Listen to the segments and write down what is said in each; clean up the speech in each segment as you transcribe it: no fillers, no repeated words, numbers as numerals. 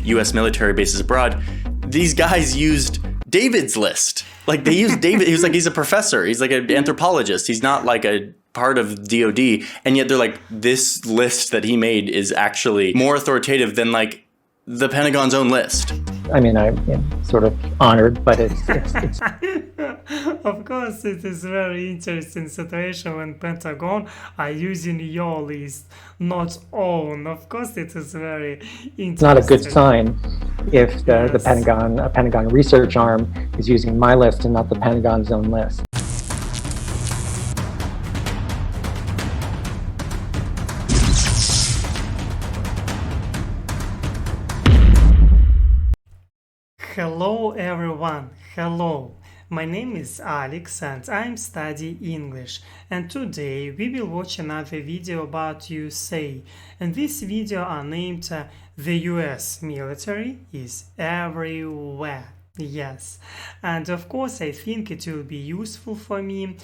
US military bases abroad, these guys used David's list. Like they used David, he's a professor, he's like an anthropologist, he's not like a part of DOD, and yet they're like, this list that he made is actually more authoritative than like the Pentagon's own list. I mean, I'm sort of honored, but it's Of course, it is very interesting situation when Pentagon are using your list, not own. Of course, it is very interesting. not a good sign if the Pentagon research arm is using my list and not the Pentagon's own list. Hello everyone, hello. My name is Alex and I'm studying English, and today we will watch another video about USA, and this video are named The US military is everywhere. Yes, and of course I think it will be useful for me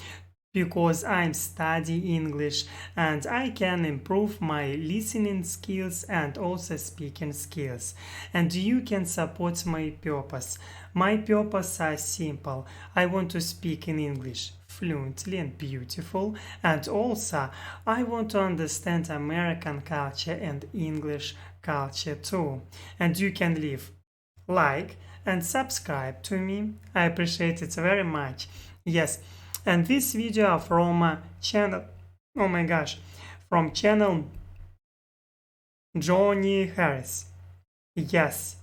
because I'm studying English and I can improve my listening skills and also speaking skills. And you can support my purpose. My purpose is simple. I want to speak in English fluently and beautiful, and also I want to understand American culture and English culture too. And you can leave like and subscribe to me. I appreciate it very much. Yes. And this video from channel, oh my gosh, from channel Johnny Harris. Yes,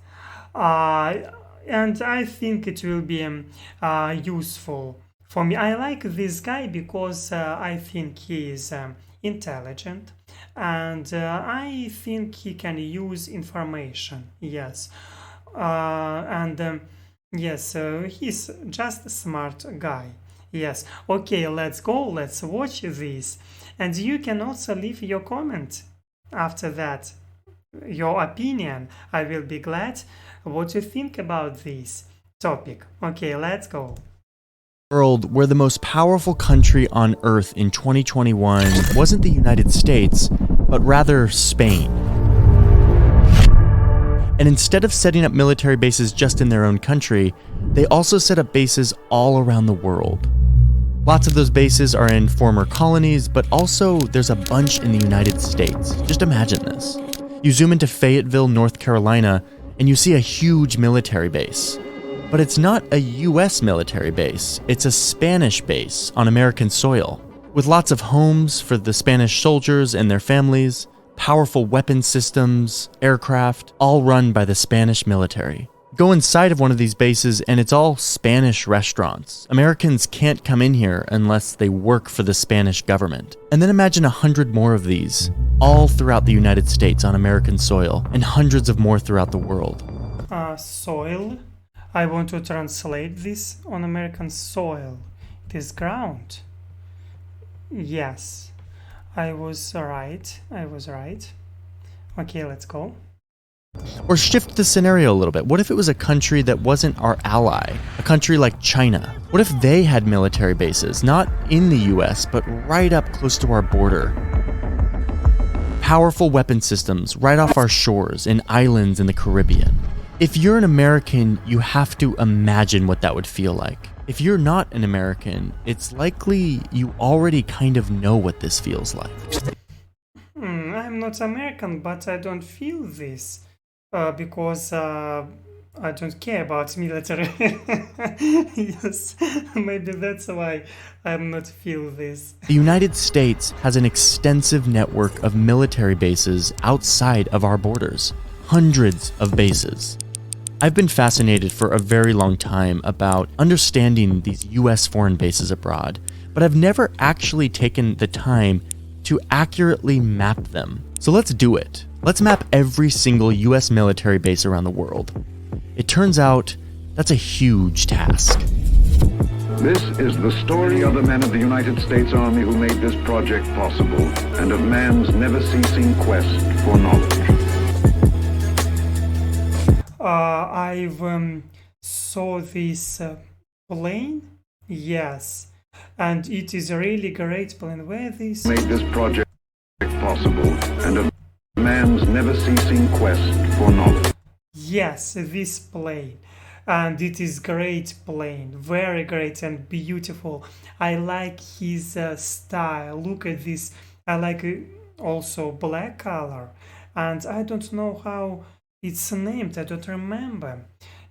and I think it will be useful for me. I like this guy because I think he is intelligent, and I think he can use information. Yes, yes, he's just a smart guy. Yes, okay, let's go, let's watch this. And you can also leave your comment after that, your opinion. I will be glad what you think about this topic. Okay, let's go. World where the most powerful country on Earth in 2021 wasn't the United States, but rather Spain. And instead of setting up military bases just in their own country, they also set up bases all around the world. Lots of those bases are in former colonies, but also there's a bunch in the United States. Just imagine this. You zoom into Fayetteville, North Carolina, and you see a huge military base. But it's not a US military base, it's a Spanish base on American soil, with lots of homes for the Spanish soldiers and their families, powerful weapon systems, aircraft, all run by the Spanish military. Go inside of one of these bases and it's all Spanish restaurants. Americans can't come in here unless they work for the Spanish government. And then imagine 100 more of these, all throughout the United States on American soil, and hundreds of more throughout the world. Soil. I want to translate this on American soil. It is ground. Yes, I was right. Okay, let's go. Or shift the scenario a little bit. What if it was a country that wasn't our ally? A country like China? What if they had military bases, not in the US, but right up close to our border? Powerful weapon systems right off our shores in islands in the Caribbean. If you're an American, you have to imagine what that would feel like. If you're not an American, it's likely you already kind of know what this feels like. I'm not American, but I don't feel this. Because I don't care about military. Yes, maybe that's why I'm not feel this. The United States has an extensive network of military bases outside of our borders. Hundreds of bases. I've been fascinated for a very long time about understanding these US foreign bases abroad, but I've never actually taken the time to accurately map them. So let's do it. Let's map every single US military base around the world. It turns out that's a huge task. This is the story of the men of the United States Army who made this project possible, and of man's never-ceasing quest for knowledge. I've saw this plane. Yes, and it is a really great plane. Where this made this project possible, and of man's never-ceasing quest for knowledge. Yes, this plane. And it is great plane, very great and beautiful. I like his style. Look at this. I like also black color. And I don't know how it's named. I don't remember.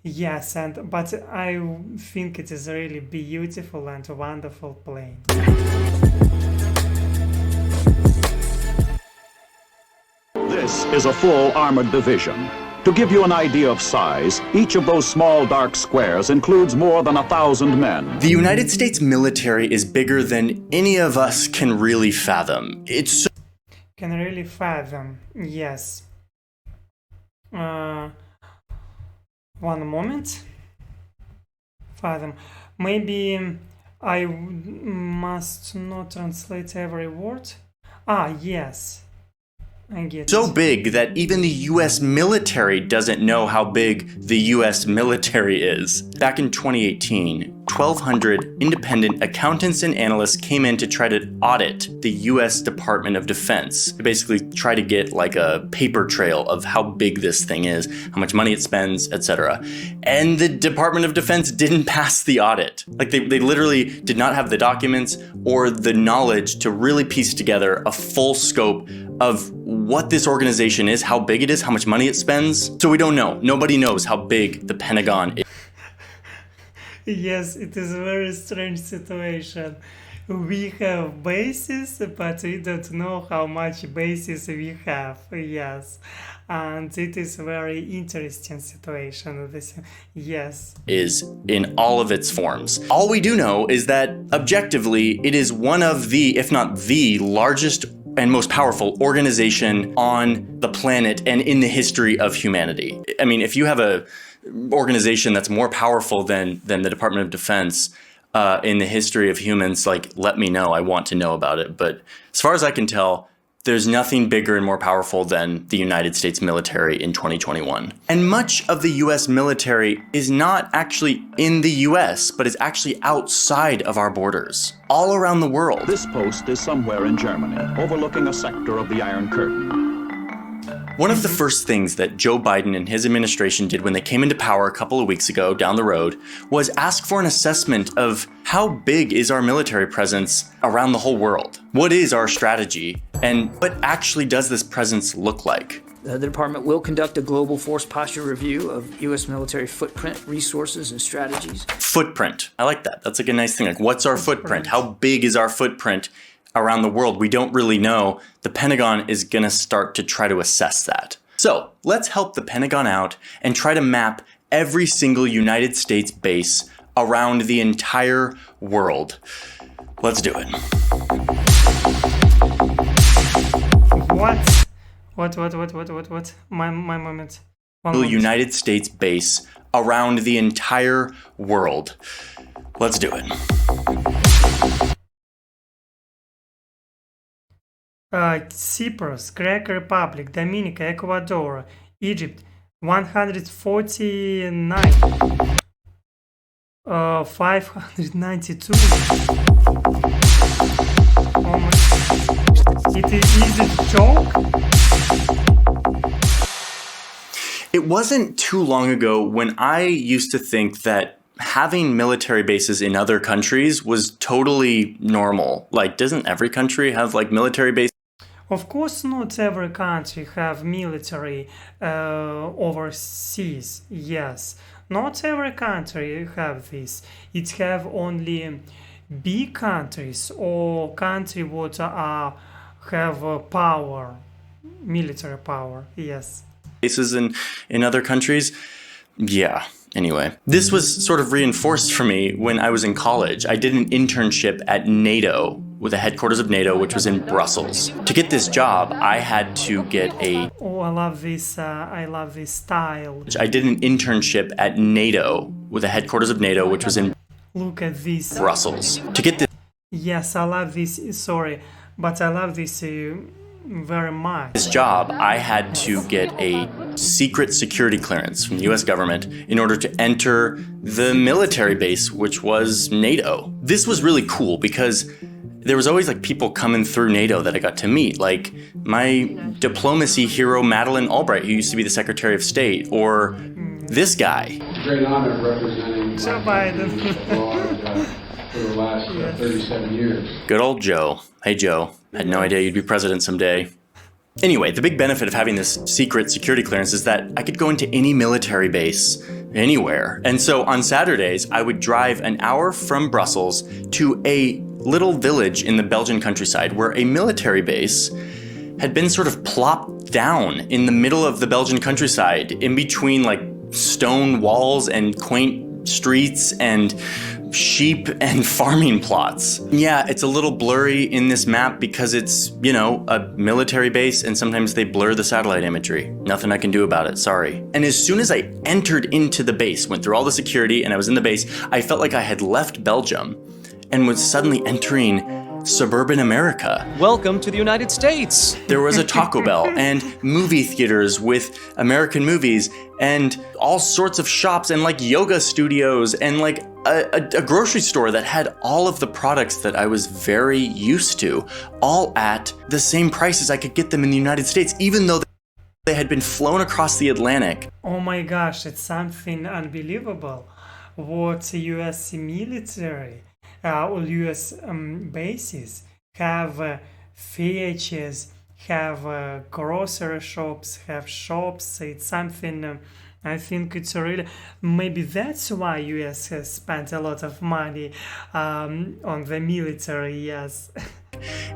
Yes, and but I think it is really beautiful and wonderful plane. This is a full armored division. To give you an idea of size, each of those small dark squares includes more than 1,000 men. The United States military is bigger than any of us can really fathom. It's so Can really fathom. Yes. One moment. Fathom. Maybe I must not translate every word. Ah, yes. I get so it. big that even the US military doesn't know how big the US military is. Back in 2018, 1,200 independent accountants and analysts came in to try to audit the US Department of Defense. To basically try to get like a paper trail of how big this thing is, how much money it spends, etc. And the Department of Defense didn't pass the audit. Like they literally did not have the documents or the knowledge to really piece together a full scope of what this organization is, how big it is, how much money it spends. So we don't know. Nobody knows how big the Pentagon is. Yes, it is a very strange situation. We have bases, but we don't know how much bases we have. Yes, and it is a very interesting situation. Yes. Is in all of its forms. All we do know is that objectively, it is one of the, if not the largest and most powerful organization on the planet and in the history of humanity. I mean, if you have a organization that's more powerful than the Department of Defense in the history of humans, like, let me know. I want to know about it. But as far as I can tell, there's nothing bigger and more powerful than the United States military in 2021. And much of the US military is not actually in the US, but is actually outside of our borders, all around the world. This post is somewhere in Germany, overlooking a sector of the Iron Curtain. One of the first things that Joe Biden and his administration did when they came into power a couple of weeks ago down the road was ask for an assessment of how big is our military presence around the whole world? What is our strategy? And what actually does this presence look like? The department will conduct a global force posture review of U.S. military footprint, resources, and strategies. Footprint. I like that. That's like a nice thing. Like, what's our footprint? How big is our footprint around the world? We don't really know. The Pentagon is going to start to try to assess that. So let's help the Pentagon out and try to map every single United States base around the entire world. Let's do it. What? My moment. One moment. United States base around the entire world. Let's do it. Cyprus, Greek Republic, Dominica, Ecuador, Egypt, 149, 592. Oh my. Is it a joke? It wasn't too long ago when I used to think that having military bases in other countries was totally normal. Like, doesn't every country have like military bases? Of course, not every country have military overseas. Yes, not every country have this. It have only big countries or country what have power, military power. Yes. Bases in other countries? Yeah. Anyway, this was sort of reinforced for me when I was in college. I did an internship at NATO, with the headquarters of NATO, which was in Brussels. To get this job, I had to get a... Oh, I love this style. I did an internship at NATO, with the headquarters of NATO, which was in Look at this. Brussels. To get this... Yes, I love this. Sorry, but I love this very much. This job, I had to get a secret security clearance from the US government in order to enter the military base, which was NATO. This was really cool because there was always like people coming through NATO that I got to meet, like my diplomacy hero Madeleine Albright, who used to be the Secretary of State, or this guy. Great honor representing Joe Biden. for the last 37 years. Good old Joe. Hey Joe, had no idea you'd be president someday. Anyway, the big benefit of having this secret security clearance is that I could go into any military base anywhere. And so on Saturdays, I would drive an hour from Brussels to a little village in the Belgian countryside where a military base had been sort of plopped down in the middle of the Belgian countryside, in between like stone walls and quaint streets and sheep and farming plots. Yeah, it's a little blurry in this map because it's, you know, a military base and sometimes they blur the satellite imagery. Nothing I can do about it, sorry. And as soon as I entered into the base, went through all the security and I was in the base, I felt like I had left Belgium and was suddenly entering suburban America. Welcome to the United States. There was a Taco Bell and movie theaters with American movies and all sorts of shops and like yoga studios and like a grocery store that had all of the products that I was very used to, all at the same prices I could get them in the United States, even though they had been flown across the Atlantic. Oh my gosh, it's something unbelievable. What US military or US bases have theaters, have grocery shops, have shops. It's something, I think it's really, maybe that's why US has spent a lot of money on the military, yes.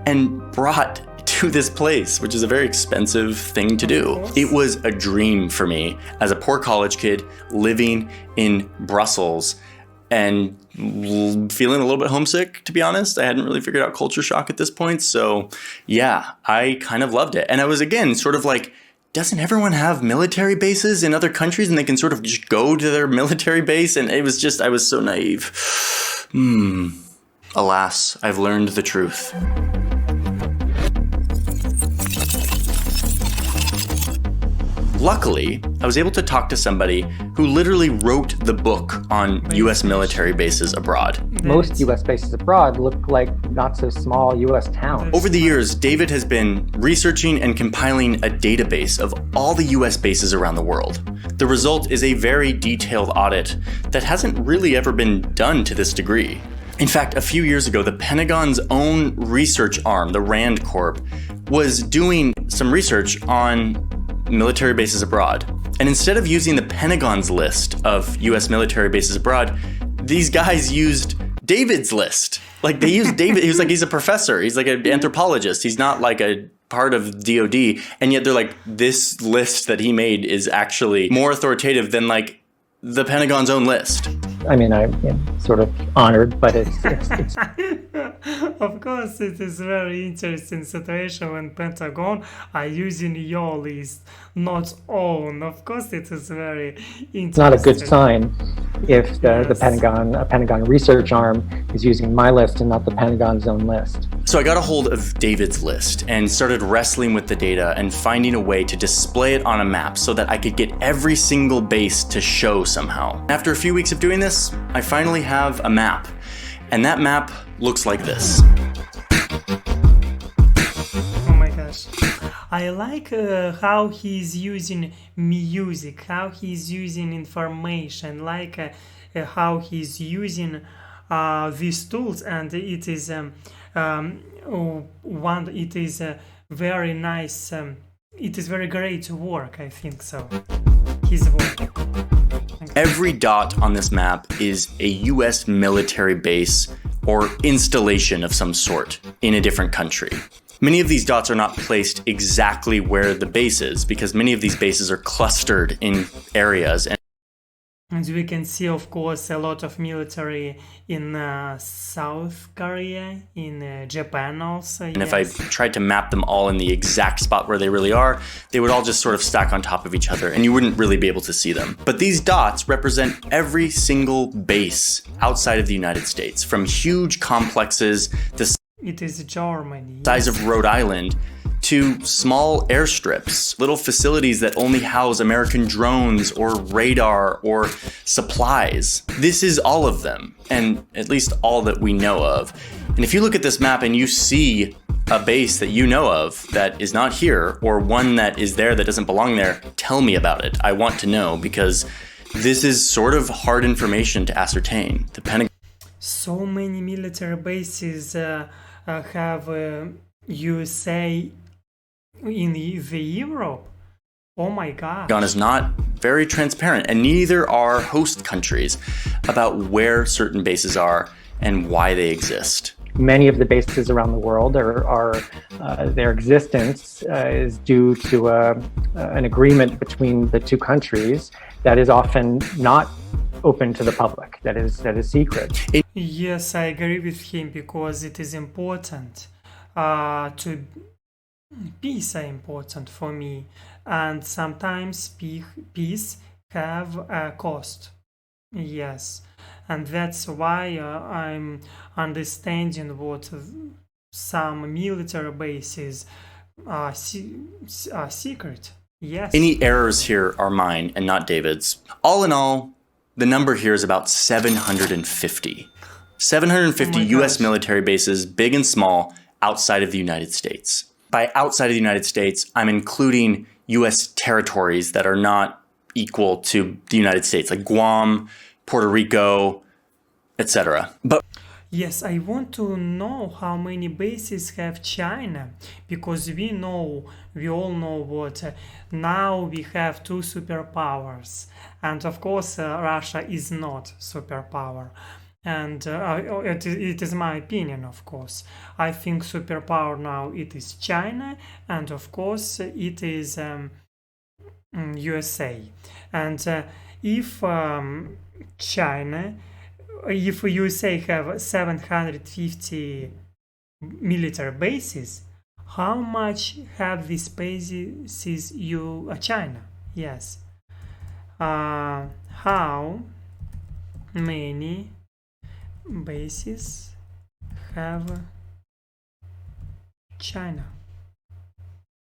And brought to this place, which is a very expensive thing to do. It was a dream for me as a poor college kid living in Brussels and feeling a little bit homesick, to be honest. I hadn't really figured out culture shock at this point. So yeah, I kind of loved it. And I was, again, sort of like, doesn't everyone have military bases in other countries and they can sort of just go to their military base? And it was just, I was so naive. Alas, I've learned the truth. Luckily, I was able to talk to somebody who literally wrote the book on US military bases abroad. Most US bases abroad look like not so small US towns. Over the years, David has been researching and compiling a database of all the US bases around the world. The result is a very detailed audit that hasn't really ever been done to this degree. In fact, a few years ago, the Pentagon's own research arm, the RAND Corp, was doing some research on military bases abroad. And instead of using the Pentagon's list of US military bases abroad, these guys used David's list. Like they used David, he's a professor, he's like an anthropologist, he's not like a part of DOD, and yet they're like, this list that he made is actually more authoritative than like the Pentagon's own list. I mean, I'm sort of honored, but it's Of course, it is very interesting situation when Pentagon are using your list, not own. Of course, it is very interesting. not a good sign if the Pentagon research arm is using my list and not the Pentagon's own list. So I got a hold of David's list and started wrestling with the data and finding a way to display it on a map so that I could get every single base to show somehow. After a few weeks of doing this, I finally have a map. And that map looks like this. Oh my gosh. I like how he's using music, how he's using information, like how he's using these tools, and it is it is very nice. It is very great work, I think so. His work. Every dot on this map is a US military base or installation of some sort in a different country. Many of these dots are not placed exactly where the base is because many of these bases are clustered in areas. And we can see, of course, a lot of military in South Korea, in Japan also. And if I tried to map them all in the exact spot where they really are, they would all just sort of stack on top of each other and you wouldn't really be able to see them. But these dots represent every single base outside of the United States, from huge complexes it is Germany. Size of Rhode Island to small airstrips, little facilities that only house American drones or radar or supplies. This is all of them, and at least all that we know of. And if you look at this map and you see a base that you know of that is not here, or one that is there that doesn't belong there, tell me about it. I want to know, because this is sort of hard information to ascertain. The Pentagon. So many military bases have USA in the Europe. Oh my God. Pentagon is not very transparent, and neither are host countries about where certain bases are and why they exist. Many of the bases around the world are their existence is due to an agreement between the two countries that is often not open to the public, that is secret. Yes, I agree with him, because it is important to peace are important for me, and sometimes peace have a cost. Yes, and that's why I'm understanding what some military bases are secret. Yes. Any errors here are mine and not David's. All in all, the number here is about 750. 750 US military bases, big and small, outside of the United States. By outside of the United States, I'm including US territories that are not equal to the United States, like Guam, Puerto Rico, etc. But yes, I want to know how many bases have China, because we all know what now we have two superpowers, and of course Russia is not superpower. And it is my opinion, of course. I think superpower now it is China, and of course it is USA. And if USA have 750 military bases, how much have these bases China? Yes. How many bases have China?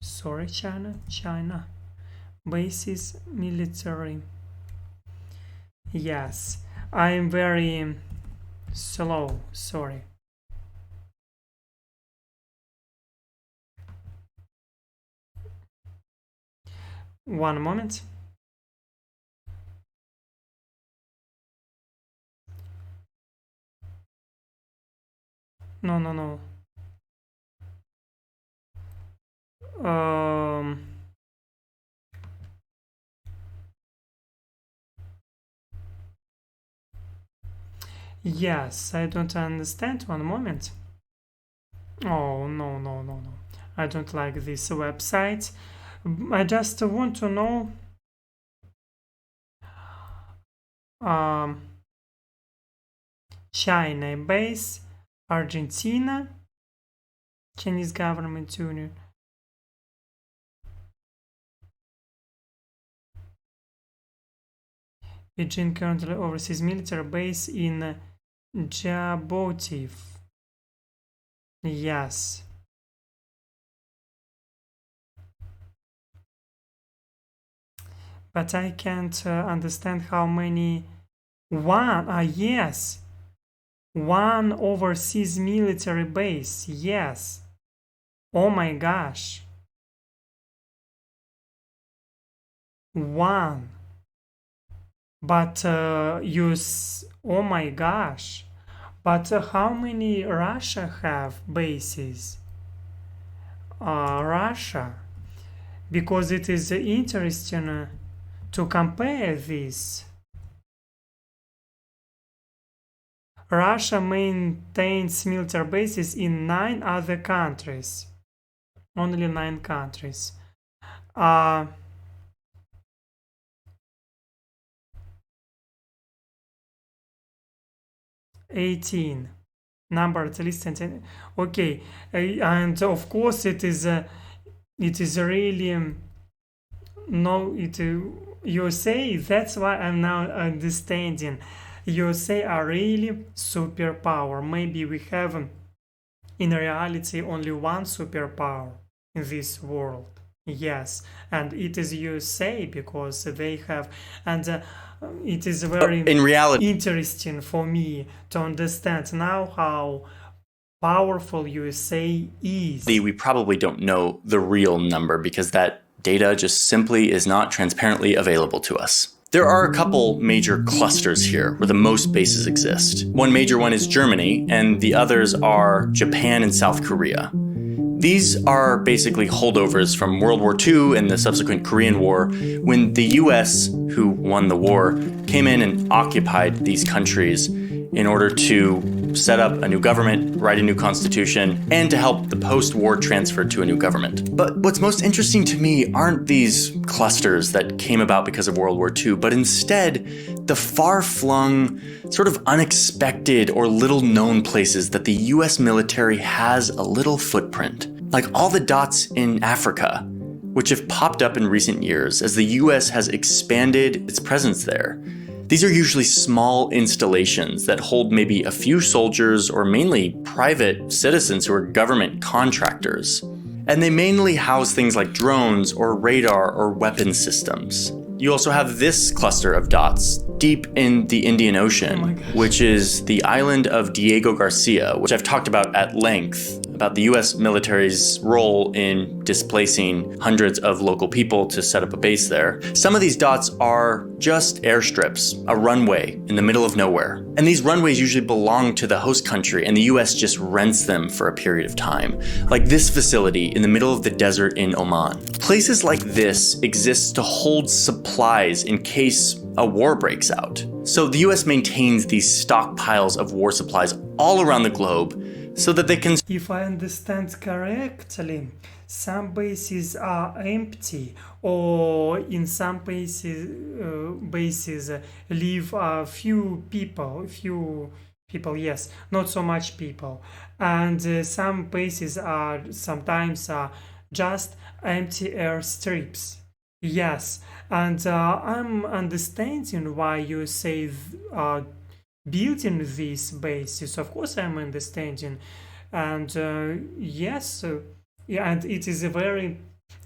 Sorry, China. Bases military. Yes, I'm very slow, sorry. One moment. No. Yes, I don't understand. One moment. Oh, no. I don't like this website. I just want to know China base, Argentina, Chinese government union. Beijing currently oversees military base in Djibouti. Yes. But I can't understand how many. Yes. One overseas military base. Yes. Oh my gosh. One. But oh my gosh. But how many Russia have bases? Russia. Because it is interesting to compare this. Russia maintains military bases in 9 other countries. Only 9 countries. 18 number at least 10. Okay, and of course it is really USA. That's why I'm now understanding. USA are really superpower. Maybe we have in reality only one superpower in this world. Yes, and it is USA because they have, and it is very in reality interesting for me to understand now how powerful USA is. We probably don't know the real number because that data just simply is not transparently available to us. There are a couple major clusters here where the most bases exist. One major one is Germany, and the others are Japan and South Korea. These are basically holdovers from World War II and the subsequent Korean War, when the US, who won the war, came in and occupied these countries in order to set up a new government, write a new constitution, and to help the post-war transfer to a new government. But what's most interesting to me aren't these clusters that came about because of World War II, but instead the far-flung, sort of unexpected or little-known places that the US military has a little footprint. Like all the dots in Africa, which have popped up in recent years as the US has expanded its presence there. These are usually small installations that hold maybe a few soldiers or mainly private citizens who are government contractors. And they mainly house things like drones or radar or weapon systems. You also have this cluster of dots deep in the Indian Ocean, which is the island of Diego Garcia, which I've talked about at length, about the US military's role in displacing hundreds of local people to set up a base there. Some of these dots are just airstrips, a runway in the middle of nowhere. And these runways usually belong to the host country, and the US just rents them for a period of time. Like this facility in the middle of the desert in Oman. Places like this exist to hold supplies in case a war breaks out. So the US maintains these stockpiles of war supplies all around the globe so that they can... If I understand correctly, some bases are empty, or in some bases live a few people, yes, not so much people. And some bases are sometimes just empty airstrips. Yes, and I'm understanding why you say building these bases. Of course, I'm understanding, and yes, and it is a very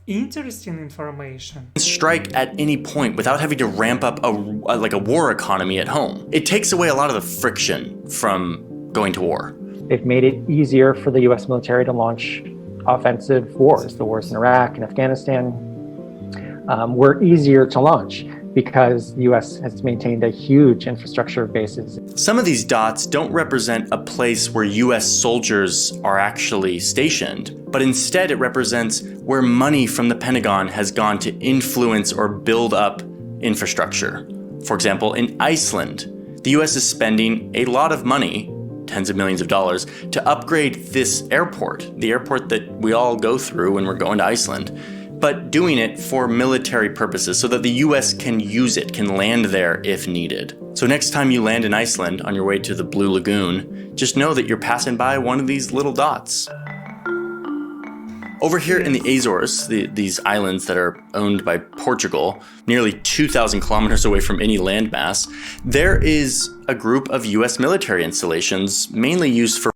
interesting information. Strike at any point without having to ramp up a war economy at home. It takes away a lot of the friction from going to war. They've made it easier for the US military to launch offensive wars. The wars in Iraq and Afghanistan were easier to launch because the US has maintained a huge infrastructure of bases. Some of these dots don't represent a place where US soldiers are actually stationed, but instead it represents where money from the Pentagon has gone to influence or build up infrastructure. For example, in Iceland, the US is spending a lot of money, tens of millions of dollars, to upgrade this airport, the airport that we all go through when we're going to Iceland, but doing it for military purposes so that the US can use it, can land there if needed. So next time you land in Iceland on your way to the Blue Lagoon, just know that you're passing by one of these little dots. Over here in the Azores, these islands that are owned by Portugal, nearly 2,000 kilometers away from any landmass, there is a group of US military installations mainly used for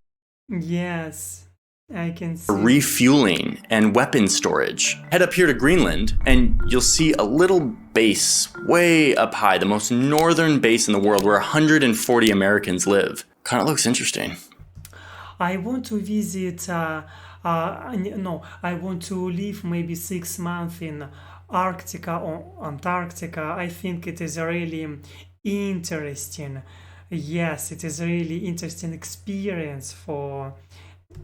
I can see. refueling and weapon storage. Head up here to Greenland and you'll see a little base way up high, the most northern base in the world where 140 Americans live. Kind of looks interesting. I want to visit, I want to live maybe 6 months in Arctica or Antarctica. I think it is really interesting. Yes, it is really interesting experience for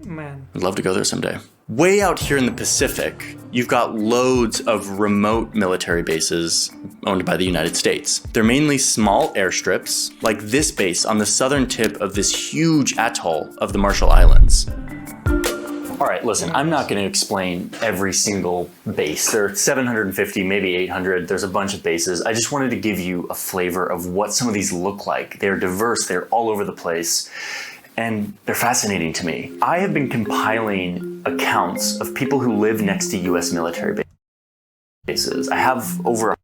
man. I'd love to go there someday. Way out here in the Pacific, you've got loads of remote military bases owned by the United States. They're mainly small airstrips, like this base on the southern tip of this huge atoll of the Marshall Islands. All right, listen, I'm not going to explain every single base. There are 750, maybe 800. There's a bunch of bases. I just wanted to give you a flavor of what some of these look like. They're diverse. They're all over the place. And they're fascinating to me. I have been compiling accounts of people who live next to US military bases. I have over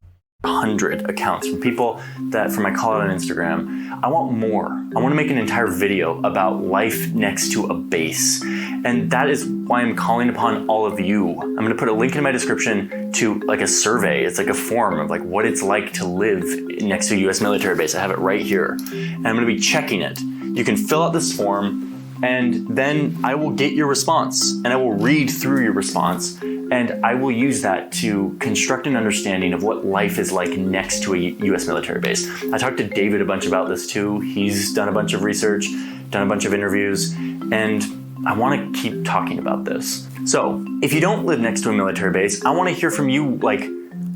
100 accounts from people that, from my call out on Instagram. I want more. I want to make an entire video about life next to a base. And that is why I'm calling upon all of you. I'm going to put a link in my description to like a survey. It's like a form of like what it's like to live next to a US military base. I have it right here. And I'm going to be checking it. You can fill out this form and then I will get your response, and I will read through your response, and I will use that to construct an understanding of what life is like next to a US military base. I talked to David a bunch about this too. He's done a bunch of research, done a bunch of interviews, and I want to keep talking about this. So, if you don't live next to a military base, I want to hear from you, like,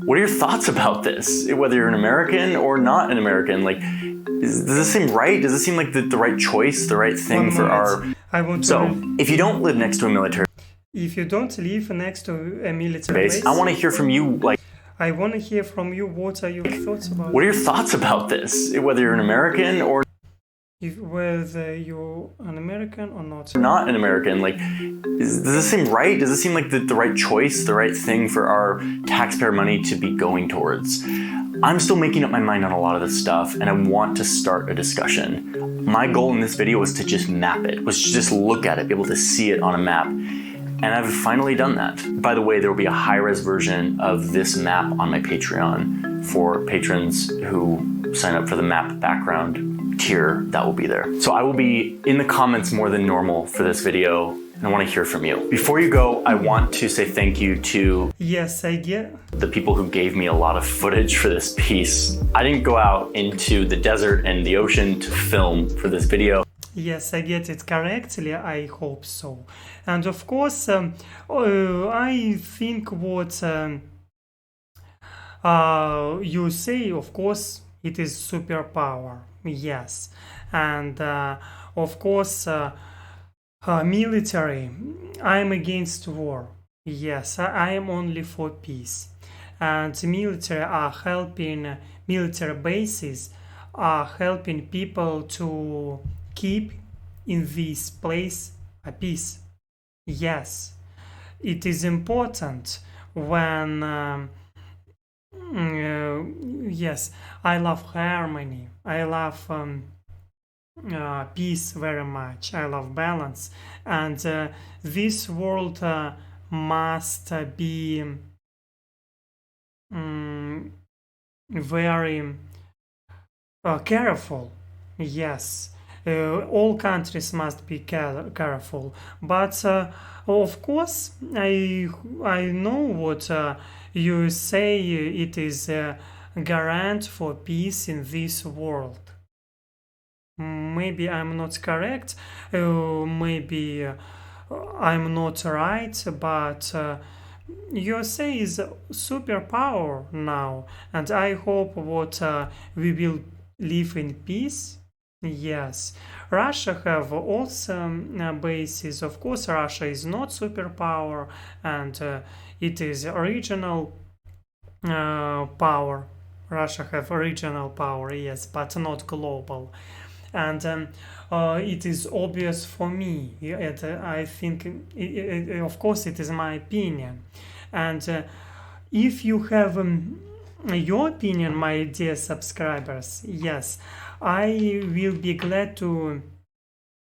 what are your thoughts about this? Whether you're an American or not an American, like, does this seem right? Does this seem like the right choice, the right thing for our... if you don't live next to a military base, I want to hear from you, like... I want to hear from you, what are your thoughts about What are your thoughts about this? Whether you're an American or... whether you're an American or not. Not an American, like, does this seem right? Does this seem like the right choice, the right thing for our taxpayer money to be going towards? I'm still making up my mind on a lot of this stuff, and I want to start a discussion. My goal in this video was to just map it, was to just look at it, be able to see it on a map. And I've finally done that. By the way, there will be a high-res version of this map on my Patreon for patrons who sign up for the map background tier. That will be there. So I will be in the comments more than normal for this video, and I want to hear from you. Before you go, I want to say thank you to the people who gave me a lot of footage for this piece. I didn't go out into the desert and the ocean to film for this video. Yes, I get it correctly, I hope so. And of course, I think what you say, of course, it is superpower, yes. And of course, military, I am against war, yes, I am only for peace. And military are helping, military bases are helping people to keep in this place a peace. Yes, it is important when yes, I love harmony, I love peace very much, I love balance, and this world must be very careful. Yes, all countries must be careful, but of course I know what you say, it is a garant for peace in this world. Maybe I'm not correct, maybe I'm not right, but USA is a superpower now, and I hope what we will live in peace. Yes, Russia have awesome bases. Of course, Russia is not superpower, and it is regional power. Russia have regional power, yes, but not global. And it is obvious for me. I think, of course, it is my opinion. And if you have your opinion, my dear subscribers, yes, I will be glad to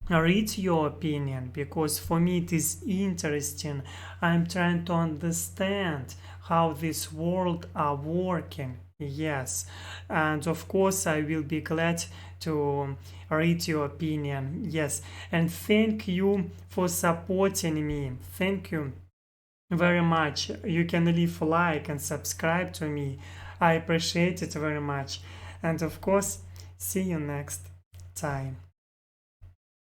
read your opinion, because for me it is interesting. I'm trying to understand how this world are working. Yes, and of course I will be glad to read your opinion. Yes, and thank you for supporting me. Thank you very much. You can leave a like and subscribe to me. I appreciate it very much. And of course, see you next time.